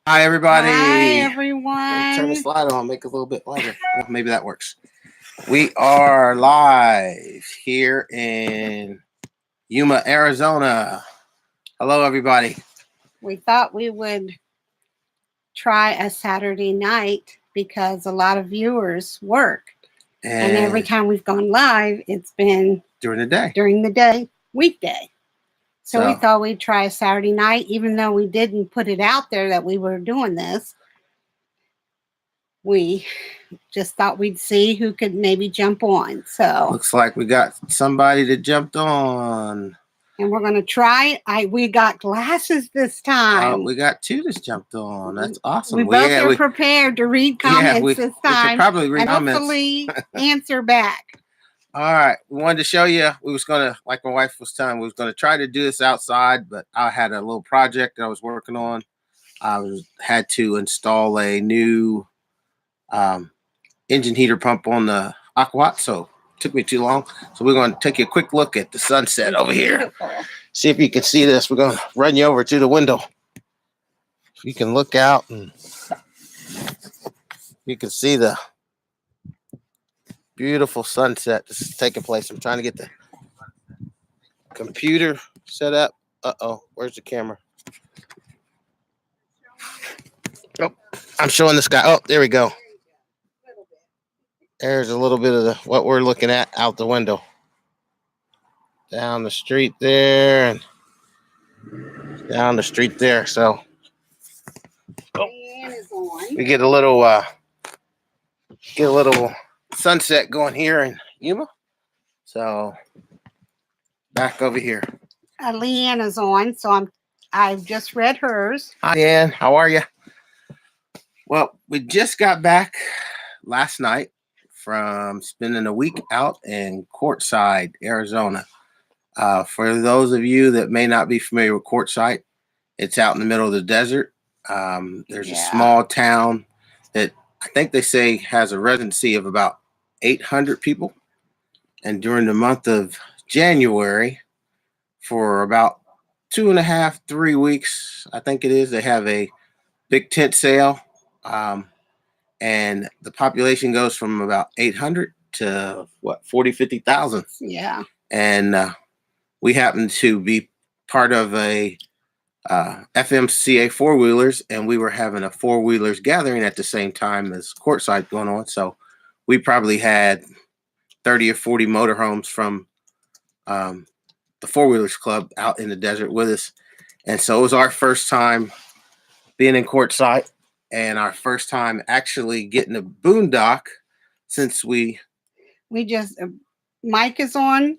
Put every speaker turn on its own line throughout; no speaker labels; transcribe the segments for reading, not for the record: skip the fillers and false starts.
Hi, everybody.
Hi,
Turn the
everyone.
slide on, make it a little bit lighter. Well, maybe that works. We are live here in Yuma, Arizona. Hello, everybody.
We thought we would try a Saturday night because a lot of viewers work. And every time we've gone live, it's been
during the day,
weekday. So we thought we'd try a Saturday night, even though we didn't put it out there that we were doing this. We just thought we'd see who could maybe jump on. So
looks like we got somebody that jumped on.
And we're going to try. We got glasses this time.
We got two that's jumped on. That's awesome.
We both are prepared to read comments this time.
We could probably read
and
comments.
Hopefully answer back.
All right. We wanted to show you. We was going to, like my wife was telling, we was going to try to do this outside, but I had a little project that I was working on. Had to install a new engine heater pump on the Aquat, so it took me too long. So we're going to take a quick look at the sunset over here. See if you can see this. We're going to run you over to the window. If you can look out and you can see the beautiful sunset that's taking place. I'm trying to get the computer set up. Uh-oh, where's the camera? Oh, I'm showing this guy. Oh, there we go. There's a little bit of what we're looking at out the window. Down the street there and down the street there. So we get a little sunset going here in Yuma. So back over here.
Leanna's on, so I've just read hers.
Hi, Ann. How are you? Well, we just got back last night from spending a week out in Quartzite, Arizona. For those of you that may not be familiar with Quartzite, it's out in the middle of the desert. There's a small town that I think they say has a residency of about 800 people. And during the month of January, for about 2.5, 3 weeks, I think it is, they have a big tent sale. And the population goes from about 800 to 40, 50,000.
Yeah.
And we happen to be part of a FMCA four-wheelers, and we were having a four-wheelers gathering at the same time as Quartzite going on. So we probably had 30 or 40 motorhomes from the four-wheelers club out in the desert with us. And so it was our first time being in Quartzite and our first time actually getting a boondock since we
just Mike is on.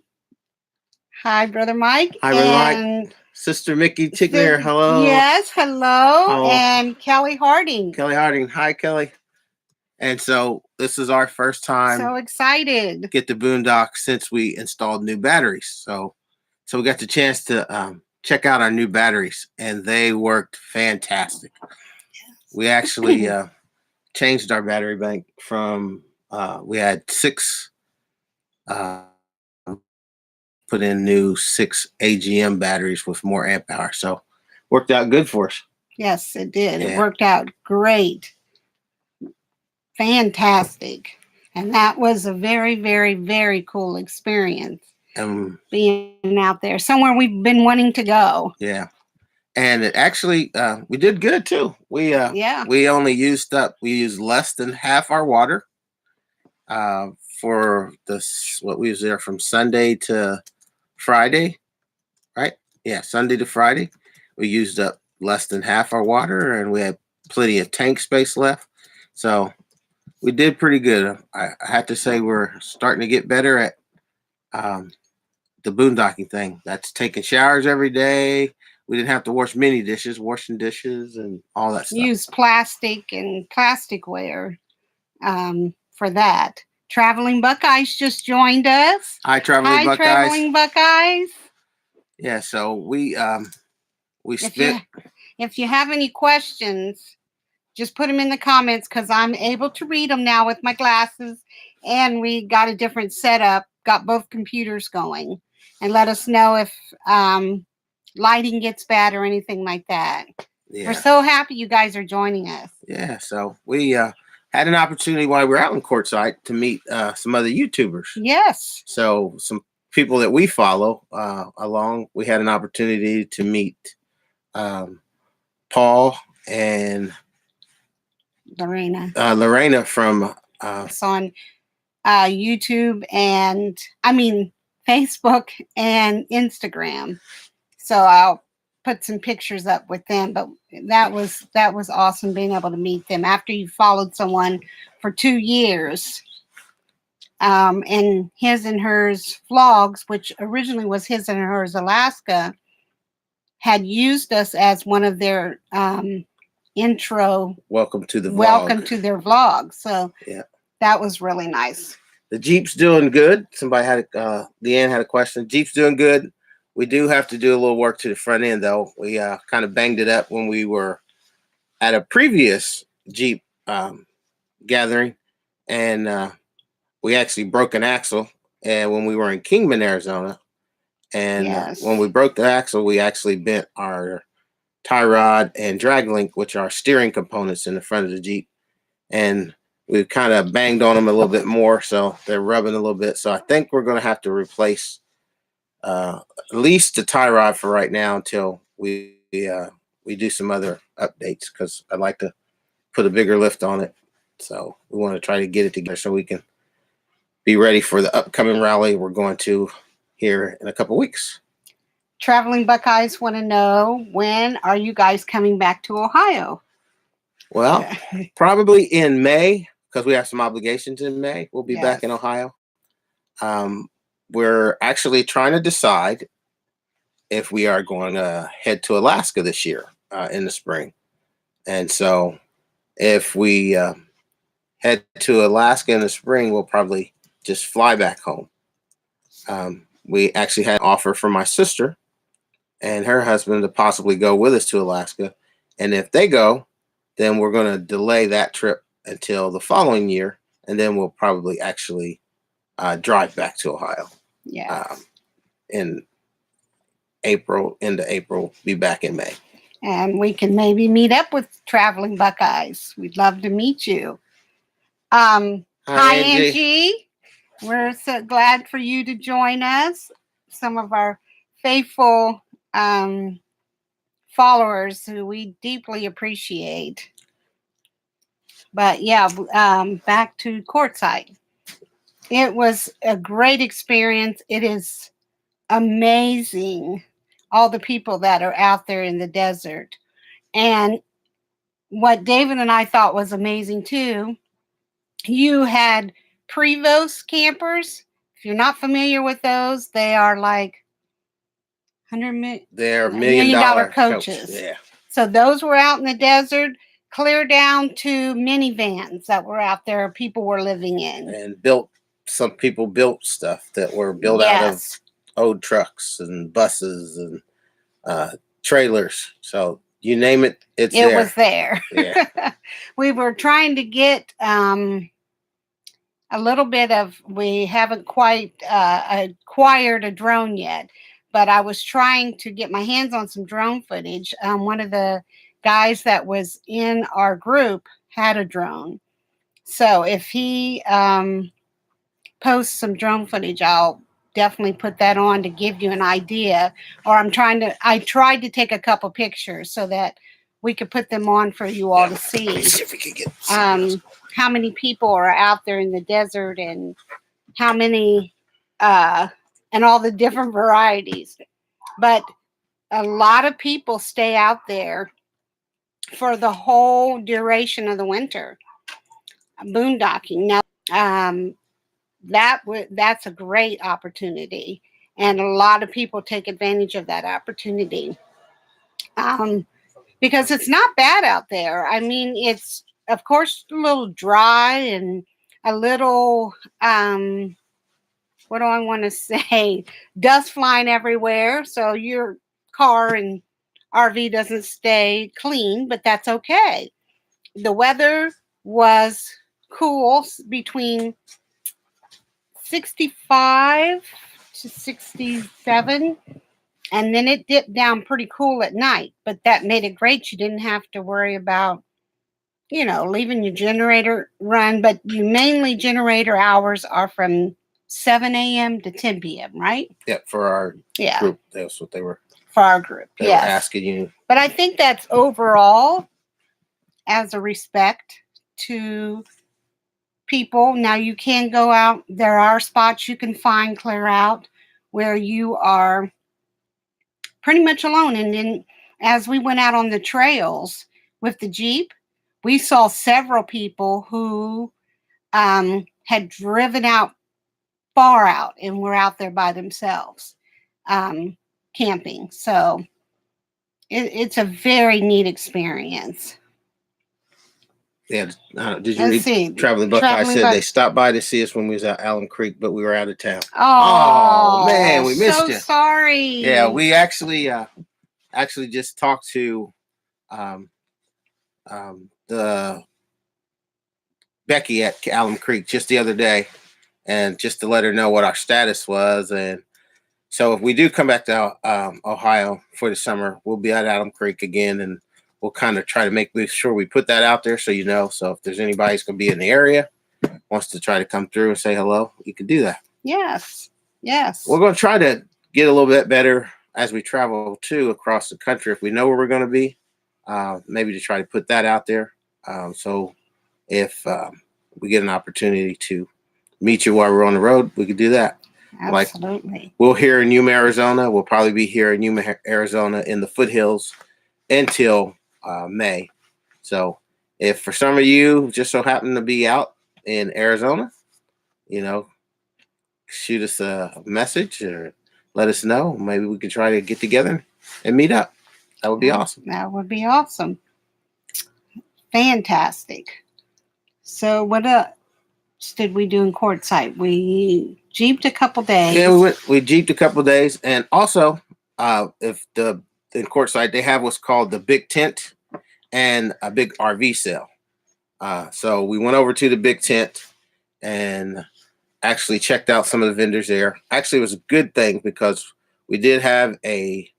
Hi, Brother Mike.
Hi, Brother Mike. Sister Mickey Tigner, hello.
Yes, hello. And Kelly Harding.
Hi, Kelly. And so this is our first time.
So excited.
Get the boondock since we installed new batteries. So we got the chance to check out our new batteries, and they worked fantastic. We actually changed our battery bank from we had 6 put in new 6 AGM batteries with more amp power. So worked out good for us.
Yes, it did. It worked out great. Fantastic. And that was a very, very, very cool experience. Being out there, somewhere we've been wanting to go.
Yeah. And it actually, we did good too. We only used less than half our water for what we was there from Sunday to Friday, right? Yeah, Sunday to Friday. We used up less than half our water, and we had plenty of tank space left. So we did pretty good. I have to say we're starting to get better at the boondocking thing. That's taking showers every day. We didn't have to wash many dishes, washing dishes and all that stuff.
Use plastic and plasticware for that. Traveling Buckeyes just joined us.
Hi, Traveling Buckeyes.
Traveling Buckeyes.
Yeah, so we
spent. If you have any questions, just put them in the comments because I'm able to read them now with my glasses, and we got a different setup. Got both computers going, and let us know if lighting gets bad or anything like that.
Yeah.
We're so happy you guys are joining us.
Yeah. So we had an opportunity while we were out in Quartzite to meet some other YouTubers.
Yes.
So some people that we follow along, we had an opportunity to meet Paul and Lorena from
on YouTube and Facebook and Instagram. So I'll put some pictures up with them. But that was awesome being able to meet them after you followed someone for 2 years. And His and Hers vlogs, which originally was His and Hers Alaska, had used us as one of their intro.
Welcome to the vlog.
Welcome to their vlog. So
yeah,
that was really nice.
The Jeep's doing good. Somebody had Leanne had a question. Jeep's doing good. We do have to do a little work to the front end, though. We kind of banged it up when we were at a previous Jeep gathering, and we actually broke an axle. And when we were in Kingman, Arizona, and
yes.
When we broke the axle, we actually bent our tie rod and drag link, which are steering components in the front of the Jeep, and we kind of banged on them a little bit more, so they're rubbing a little bit. So I think we're going to have to replace at least the tie rod for right now until we do some other updates, because I'd like to put a bigger lift on it. So we want to try to get it together so we can be ready for the upcoming rally we're going to here in a couple weeks.
Traveling Buckeyes want to know, when are you guys coming back to Ohio?
Well, probably in May, because we have some obligations in May. We'll be back in Ohio. We're actually trying to decide if we are going to head to Alaska this year in the spring. And so if we head to Alaska in the spring, we'll probably just fly back home. We actually had an offer from my sister and her husband to possibly go with us to Alaska. And if they go, then we're going to delay that trip until the following year, and then we'll probably actually drive back to Ohio.
Yeah.
In April, into April, be back in May.
And we can maybe meet up with Traveling Buckeyes. We'd love to meet you. Hi, Angie. We're so glad for you to join us. Some of our faithful followers who we deeply appreciate. But yeah, back to Quartzite. It was a great experience. It is amazing, all the people that are out there in the desert. And what David and I thought was amazing too, you had Prevost campers. If you're not familiar with those, they are like
they're $1 million
coaches.
Yeah.
So those were out in the desert, clear down to minivans that were out there, people were living in.
And some people built stuff that were built out of old trucks and buses and trailers. So you name it, it
was there. Yeah. We were trying to get a little bit of, we haven't quite acquired a drone yet, but I was trying to get my hands on some drone footage. One of the guys that was in our group had a drone. So if he posts some drone footage, I'll definitely put that on to give you an idea. Or I tried to take a couple pictures so that we could put them on for you all to see.
Let's see if we can get
how many people are out there in the desert, and how many and all the different varieties. But a lot of people stay out there for the whole duration of the winter, boondocking. Now, that's a great opportunity, and a lot of people take advantage of that opportunity because it's not bad out there. I mean, it's of course a little dry and a little what do I want to say, dust flying everywhere, so your car and RV doesn't stay clean, but that's okay. The weather was cool, between 65 to 67. And then it dipped down pretty cool at night, but that made it great. You didn't have to worry about, leaving your generator run, but you mainly generator hours are from 7 a.m. to 10 p.m., right?
Yep, for our group. That's what they were.
For our group,
they were asking you.
But I think that's overall as a respect to people. Now you can go out. There are spots you can find clear out where you are pretty much alone. And then as we went out on the trails with the Jeep, we saw several people who had driven out far out and were out there by themselves camping. So it's a very neat experience.
Yeah, did you read Traveling Buckeye said they stopped by to see us when we was at Allen Creek, but we were out of town.
Oh
man, we missed you.
So sorry.
Yeah, we actually just talked to the Becky at Allen Creek just the other day, and just to let her know what our status was. And so if we do come back to Ohio for the summer, we'll be at Allen Creek again, and we'll kind of try to make sure we put that out there so you know. So if there's anybody who's going to be in the area, wants to try to come through and say hello, you can do that.
Yes.
We're going to try to get a little bit better as we travel, too, across the country. If we know where we're going to be, maybe to try to put that out there. So if we get an opportunity to meet you while we're on the road, we could do that.
Absolutely.
Like, we're here in Yuma, Arizona. We'll probably be here in Yuma, Arizona in the foothills until May. So if for some of you just so happen to be out in Arizona, shoot us a message or let us know. Maybe we could try to get together and meet up. That would be awesome.
That would be awesome. Fantastic. So what else did we do in Quartzite? We jeeped a couple days.
Yeah, we jeeped a couple days. And also, in Quartzite, they have what's called the big tent and a big RV sale. So we went over to the big tent and actually checked out some of the vendors there. Actually, it was a good thing because we did have a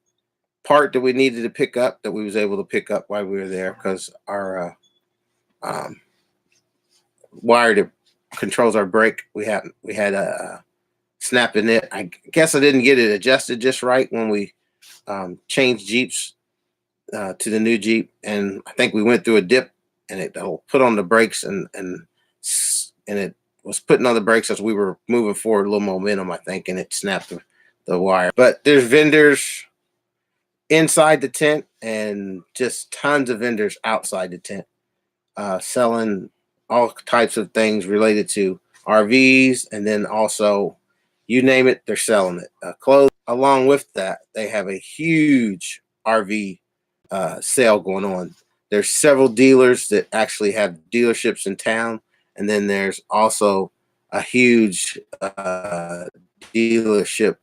part that we needed to pick up that we was able to pick up while we were there, because our wire that controls our brake, we had a snap in it. I guess I didn't get it adjusted just right when we changed Jeeps to the new Jeep, and I think we went through a dip, and it put on the brakes, and it was putting on the brakes as we were moving forward, a little momentum, I think, and it snapped the wire. But there's vendors inside the tent and just tons of vendors outside the tent selling all types of things related to RVs, and then also, you name it, they're selling it. Clothes. Along with that, they have a huge RV sale going on. There's several dealers that actually have dealerships in town, and then there's also a huge dealership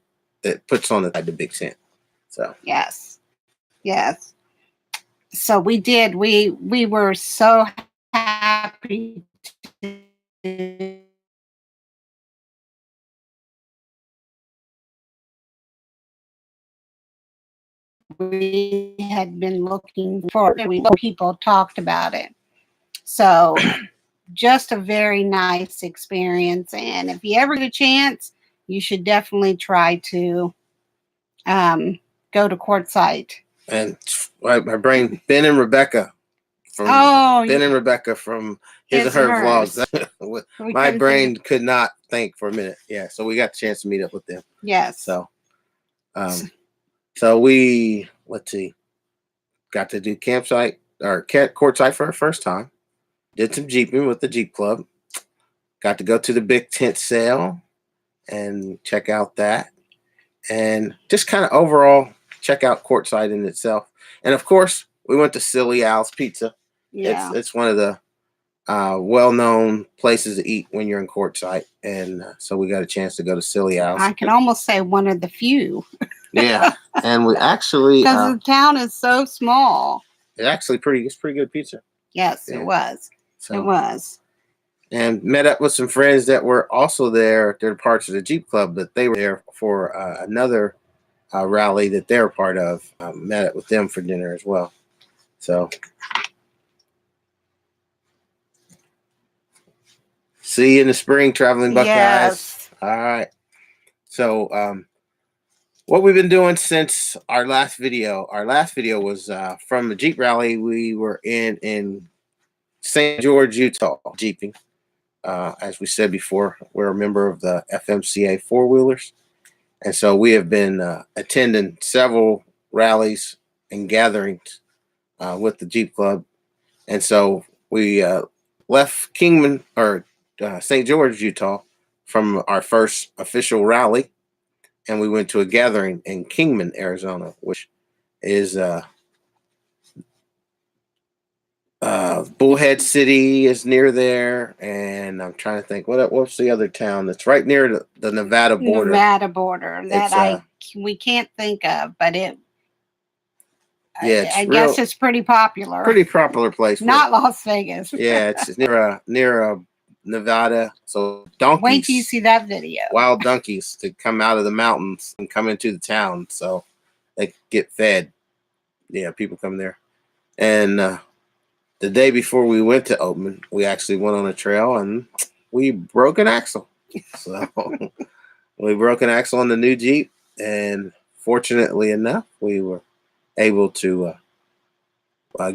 that puts on the big tent. So
yes. So we did. We were so happy to we had been looking for. People talked about it. So just a very nice experience. And if you ever get a chance, you should definitely try to go to Quartzite.
And my brain, Ben and Rebecca from Ben and Rebecca from His and Her vlogs. My brain could not think for a minute. Yeah, so we got the chance to meet up with them.
Yes.
So we, let's see, got to do Quartzite for our first time. Did some Jeeping with the Jeep Club. Got to go to the big tent sale and check out that. And just kind of overall check out Quartzite in itself. And of course, we went to Silly Al's Pizza. Yeah. It's one of the well-known places to eat when you're in Quartzite. And so we got a chance to go to Silly Al's.
I can almost say one of the few.
Yeah. And we actually...
because the town is so small.
It's pretty good pizza.
Yes, yeah. It was. So, it was.
And met up with some friends that were also there. They're parts of the Jeep Club, but they were there for another rally that they're a part of. Met up with them for dinner as well. So see you in the spring, traveling Buckeyes.
Yes.
All right. So what we've been doing since our last video. Our last video was from a Jeep rally we were in St. George, Utah, Jeeping. As we said before, we're a member of the FMCA four wheelers, and so we have been attending several rallies and gatherings with the Jeep Club. And so we left Kingman or St. George, Utah, from our first official rally, and we went to a gathering in Kingman, Arizona, which is Bullhead City is near there, and I'm trying to think what's the other town that's right near the Nevada border.
Nevada border that we can't think of, but I guess it's pretty popular.
Pretty popular place.
Not Las Vegas.
Yeah, it's near Nevada. So donkeys.
Wait till you see that video.
Wild donkeys to come out of the mountains and come into the town, so they get fed. Yeah, people come there. And the day before we went to Oatman, we actually went on a trail and we broke an axle. So we broke an axle on the new Jeep, and fortunately enough, we were able to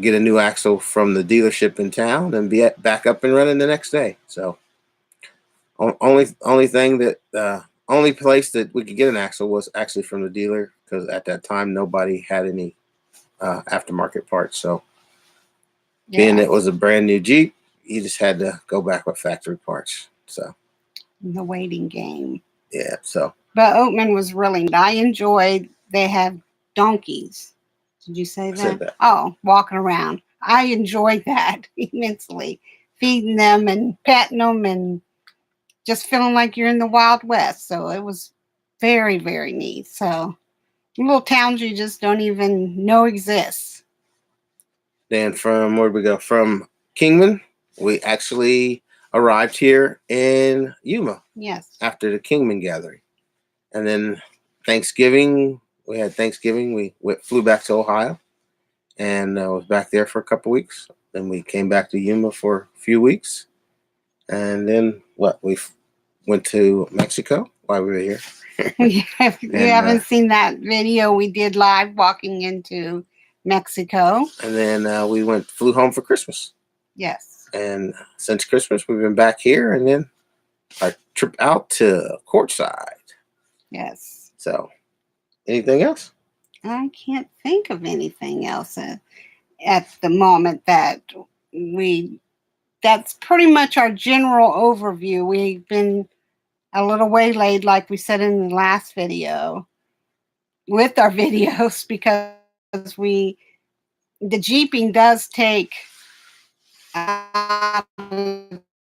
get a new axle from the dealership in town and be back up and running the next day. So only thing that only place that we could get an axle was actually from the dealer, because at that time nobody had any aftermarket parts. So being it was a brand new Jeep, you just had to go back with factory parts. So
the waiting game.
Yeah. So
but Oatman was really, I enjoyed, they have donkeys. Did you say that?
I said that.
Oh, walking around. I enjoyed that immensely. Feeding them and petting them and just feeling like you're in the Wild West. So it was very, very neat. So little towns you just don't even know exist.
Then from where did we go? From Kingman, we actually arrived here in Yuma.
Yes.
After the Kingman gathering. And then Thanksgiving, we had Thanksgiving. We flew back to Ohio and was back there for a couple weeks. Then we came back to Yuma for a few weeks. And then we went to Mexico while we were here.
You haven't seen that video we did live walking into Mexico.
And then we flew home for Christmas.
Yes.
And since Christmas, we've been back here, and then our trip out to Quartzite.
Yes.
So, anything else?
I can't think of anything else at the moment that's pretty much our general overview. We've been a little waylaid, like we said in the last video, with our videos, because the Jeeping does take the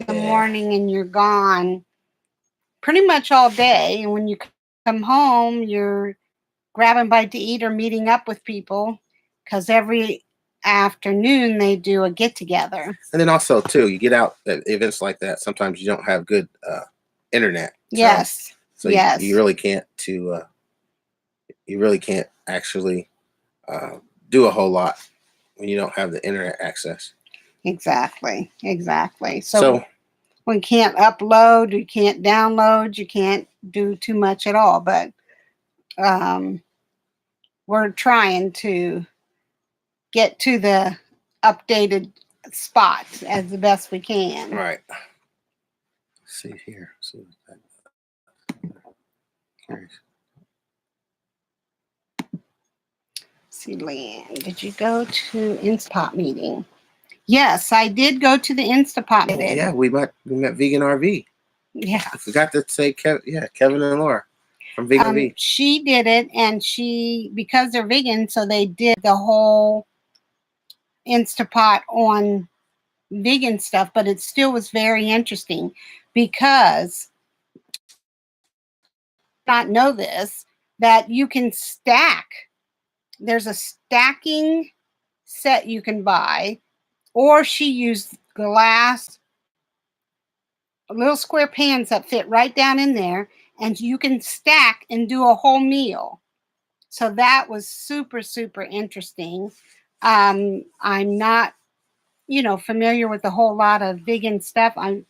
morning and you're gone pretty much all day. And when you come home, you're grabbing a bite to eat or meeting up with people, because every afternoon they do a get together. And
then also too, you get out at events like that. Sometimes you don't have good internet.
Yes.
So
yes.
You really can't actually do a whole lot when you don't have the internet access.
Exactly. So we can't upload, you can't download, you can't do too much at all. But we're trying to get to the updated spots as the best we can.
Right. Let's see here.
See, Leanne, did you go to Instapot meeting? Yes, I did go to the Instapot meeting.
Yeah, we met Vegan RV.
Yeah.
I forgot to say Kevin and Laura from Vegan RV.
She did it, and because they're vegan, so they did the whole Instapot on vegan stuff, but it still was very interesting because not know this, that you can stack. There's a stacking set you can buy, or she used glass, little square pans that fit right down in there, and you can stack and do a whole meal. So that was super, super interesting. I'm not, familiar with a whole lot of vegan stuff. I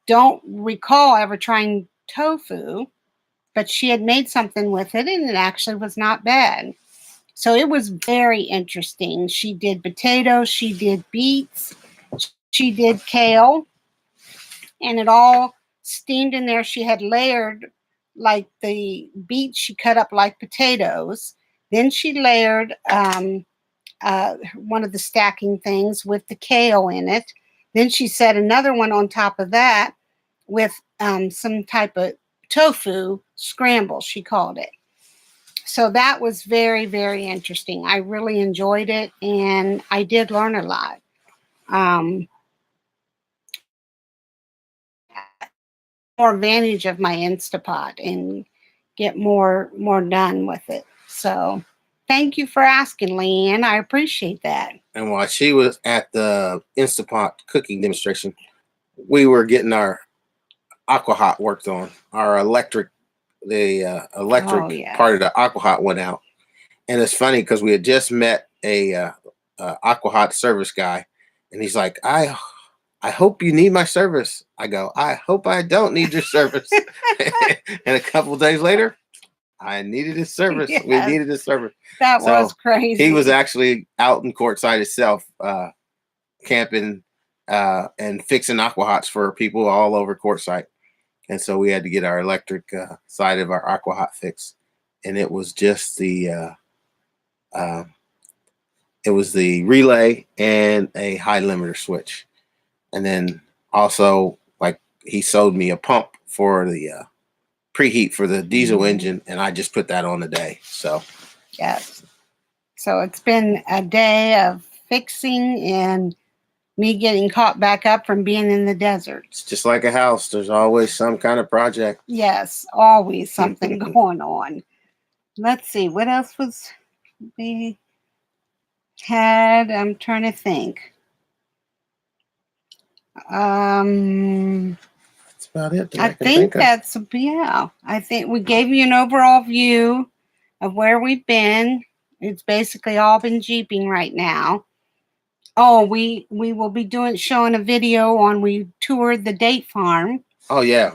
don't recall ever trying tofu, but she had made something with it and it actually was not bad. So it was very interesting. She did potatoes, she did beets, she did kale, and it all steamed in there. She had layered like the beets, she cut up like potatoes. Then she layered one of the stacking things with the kale in it. Then she set another one on top of that with some type of tofu scramble, she called it. So that was very, very interesting. I really enjoyed it, and I did learn a lot. More advantage of my Instapot and get more done with it. So thank you for asking, Leanne. I appreciate that.
And while she was at the Instapot cooking demonstration, we were getting our aqua hot worked on. Our electric part of the aqua hot went out. And it's funny because we had just met a aqua hot service guy, and he's like, I hope you need my service. I go, I hope I don't need your service. And a couple of days later, I needed his service. Yes. We needed his service.
That was crazy.
He was actually out in Quartzite itself, camping and fixing aqua hots for people all over Quartzite. And so we had to get our electric side of our aqua hot fixed. And it was just the relay and a high limiter switch. And then also, like, he sold me a pump for the preheat for the diesel engine, and I just put that on today. So,
yes. So it's been a day of fixing and me getting caught back up from being in the desert.
It's just like a house. There's always some kind of project.
Yes, always something going on. Let's see, what else was we had? I'm trying to think.
That's about it.
I think that's, I think we gave you an overall view of where we've been. It's basically all been jeeping right now. Oh, we will be showing a video on, we toured the date farm.
Oh yeah.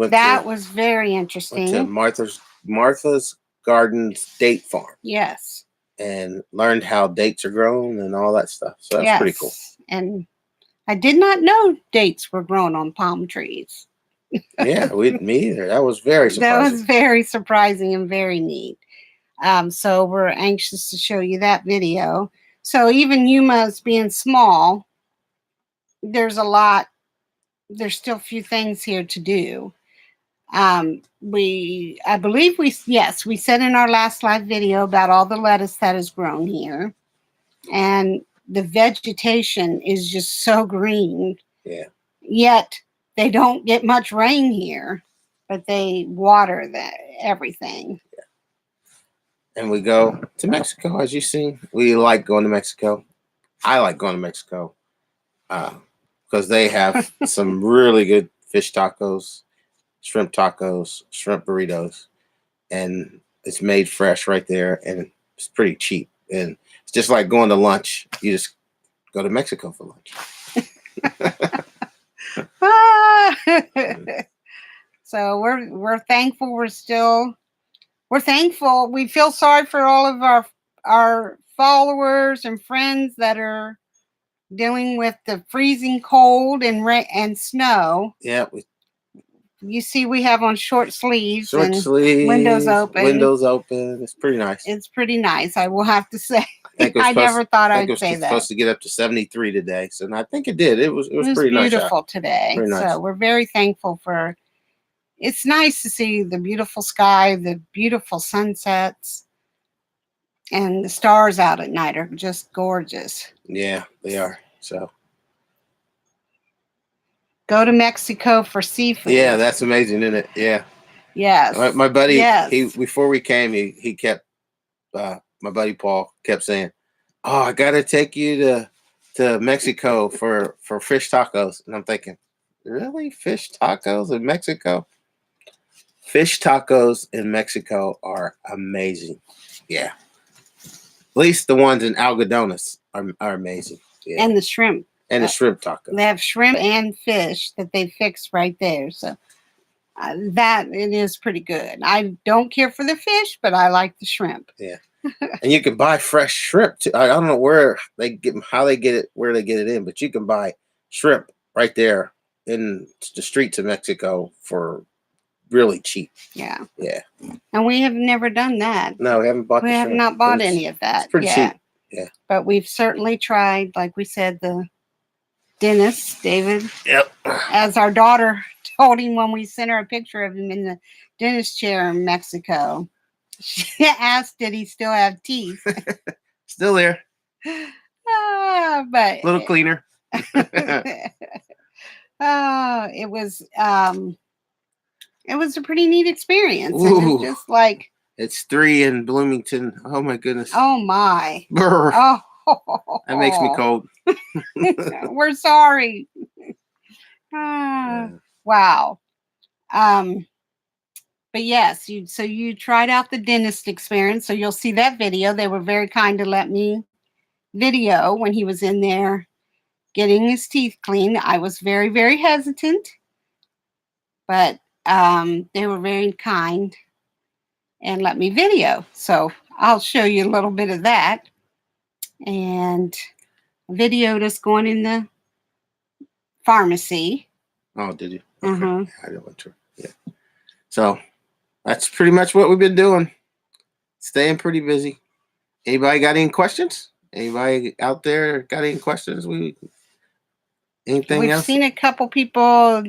That was very interesting.
Went to Martha's Gardens date farm.
Yes.
And learned how dates are grown and all that stuff. So that's pretty cool.
And I did not know dates were grown on palm trees.
Yeah, me either. That was very surprising.
That was very surprising and very neat. So we're anxious to show you that video. So even Yuma's being small, there's still a few things here to do. I believe we said in our last live video about all the lettuce that has grown here. And the vegetation is just so green.
Yeah.
Yet they don't get much rain here, but they water everything.
Yeah. And we go to Mexico, as you see. We like going to Mexico. I like going to Mexico because they have some really good fish tacos, shrimp burritos, and it's made fresh right there, and it's pretty cheap. And it's just like going to lunch. You just go to Mexico for lunch.
So we're thankful. We're thankful. We feel sorry for all of our followers and friends that are dealing with the freezing cold and rain and snow.
Yeah.
You see, we have on short sleeves,
windows open. It's pretty nice.
It's pretty nice. I will have to say. I never thought I'd say that. It was
supposed to get up to 73 today, so I think it did. It was pretty nice.
Beautiful today. Pretty nice. So we're very thankful for. It's nice to see the beautiful sky, the beautiful sunsets, and the stars out at night are just gorgeous.
Yeah, they are. So.
Go to Mexico for seafood.
Yeah, that's amazing, isn't it? Yeah.
Yes.
My buddy, before we came, he kept, my buddy Paul kept saying, "Oh, I got to take you to Mexico for fish tacos." And I'm thinking, really? Fish tacos in Mexico? Fish tacos in Mexico are amazing. Yeah. At least the ones in Algodones are amazing. Yeah.
And the shrimp.
And the shrimp taco.
They have shrimp and fish that they fix right there. So that it is pretty good. I don't care for the fish, but I like the shrimp.
Yeah. And you can buy fresh shrimp too. I don't know where they get how they get it, where they get it in, but you can buy shrimp right there in the streets of Mexico for really cheap.
Yeah.
Yeah.
And we have never done that.
No, we haven't bought
We
the
have
shrimp.
not bought any of that.
It's pretty cheap. Yeah.
But we've certainly tried, like we said, the dentist, David.
Yep.
As our daughter told him when we sent her a picture of him in the dentist chair in Mexico. She asked, did he still have teeth?
Still there.
But
A little cleaner.
it was a pretty neat experience. And it's just like
it's 3 in Bloomington. Oh my goodness.
Oh my.
Brr.
Oh,
that makes me cold.
We're sorry. Wow. But yes, you tried out the dentist experience, so you'll see that video. They were very kind to let me video when he was in there getting his teeth cleaned. I was very, very hesitant, but they were very kind and let me video. So I'll show you a little bit of that. And videoed us going in the pharmacy.
Oh, did you?
Okay.
I didn't want to. Yeah. So that's pretty much what we've been doing. Staying pretty busy. Anybody got any questions? Anybody out there got any questions? Anything
We've
else?
seen a couple people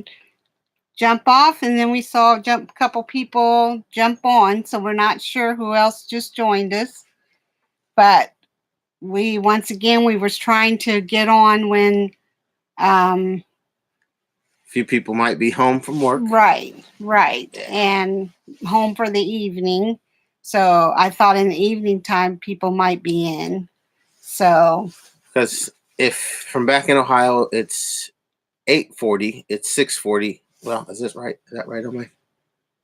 jump off, and then we saw a couple people jump on. So we're not sure who else just joined us. But we was trying to get on when
few people might be home from work.
Right. And home for the evening. So I thought in the evening time people might be in. So
because if from back in Ohio it's 8:40, it's 6:40. Well, is this right? Is that right on my?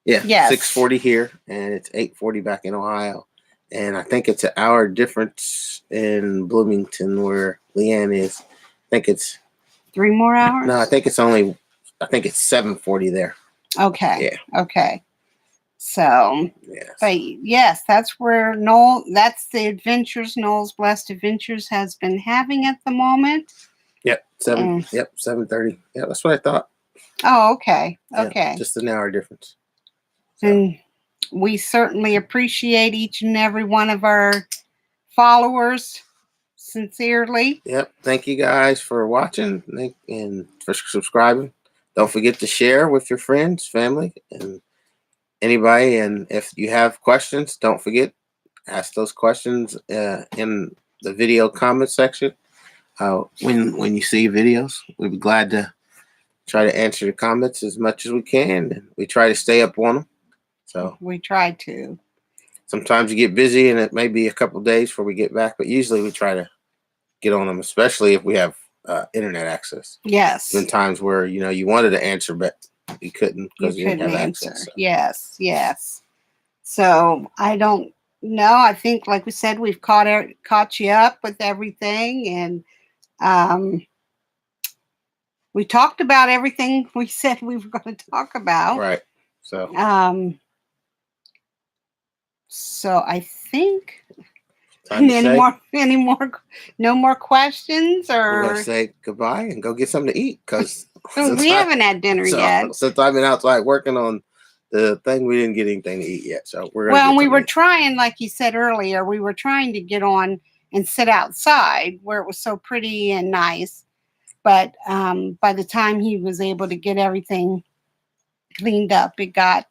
Yeah. Yes. 6:40 here, and it's 8:40 back in Ohio. And I think it's an hour difference in Bloomington where Leanne is. I think it's
3 more hours.
No, I think it's 7:40 there.
Okay.
Yeah.
Okay. So,
yes.
But yes, that's where Nowell. That's the adventures Nowell's Blessed Adventures has been having at the moment.
Yep. 7:30. Yeah, that's what I thought.
Oh, okay. Okay.
Yeah, just an hour difference.
So. And we certainly appreciate each and every one of our followers sincerely.
Yep. Thank you guys for watching and for subscribing. Don't forget to share with your friends, family, and anybody. And if you have questions, don't forget, ask those questions in the video comment section. When you see videos, we'd be glad to try to answer the comments as much as we can. And we try to stay up on them. So
we try to.
Sometimes you get busy and it may be a couple of days before we get back, but usually we try to get on them, especially if we have internet access.
Yes.
There's been times where you wanted to answer, but you couldn't because you didn't have access. So.
Yes. So I don't know. I think, like we said, we've caught you up with everything, and we talked about everything we said we were going to talk about.
Right. So.
So I think no more questions, or
we're gonna say goodbye and go get something to eat because
we haven't had dinner yet.
Since I've been outside working on the thing, we didn't get anything to eat yet. So
we were trying, like you said earlier, we were trying to get on and sit outside where it was so pretty and nice. But by the time he was able to get everything cleaned up, it got.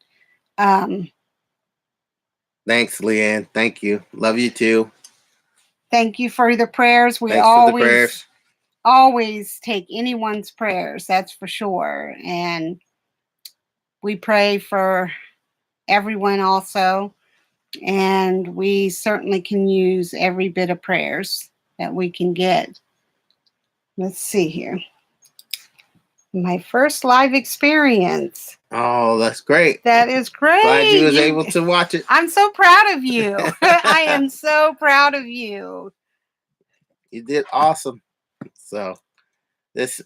Thanks, Leanne. Thank you. Love you too.
Thank you for the prayers. We always take anyone's prayers. That's for sure. And we pray for everyone also. And we certainly can use every bit of prayers that we can get. Let's see here. My first live experience.
Oh, that's great.
That is great.
Glad you was able to watch it.
I'm so proud of you. I am so proud of you.
You did awesome. So this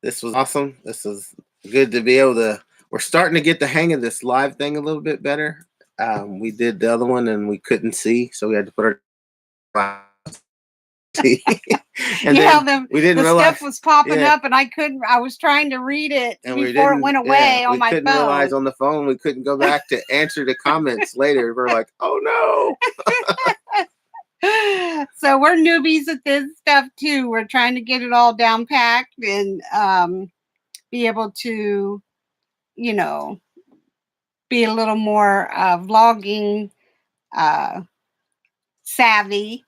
was awesome. This was good to be able to. We're starting to get the hang of this live thing a little bit better. We did the other one and we couldn't see, so we had to put our and
yeah,
we didn't
the
realize
stuff was popping up, and I was trying to read it
and
before it went away on my phone.
We couldn't realize on the phone. We couldn't go back to answer the comments later. We're like, oh
no. So we're newbies at this stuff too. We're trying to get it all down packed and be able to, you know, be a little more vlogging savvy.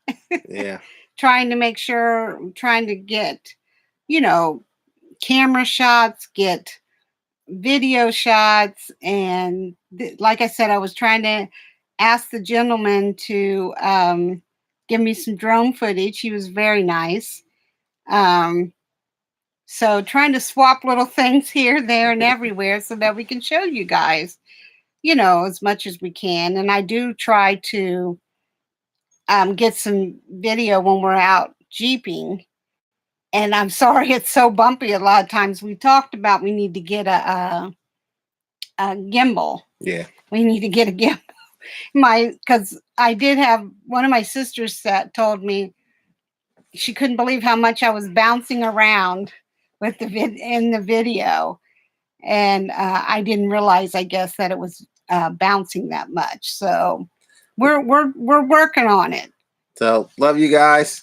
Yeah.
Trying to get, you know, camera shots, get video shots. And like I said, I was trying to ask the gentleman to give me some drone footage. He was very nice. So trying to swap little things here, there, and everywhere so that we can show you guys, you know, as much as we can. And I do try to get some video when we're out jeeping. And I'm sorry it's so bumpy a lot of times. We talked about we need to get a gimbal.
Yeah.
We need to get a gimbal. Because I did have one of my sisters that told me she couldn't believe how much I was bouncing around with in the video. And I didn't realize, I guess, that it was bouncing that much. So we're working on it.
So love you guys.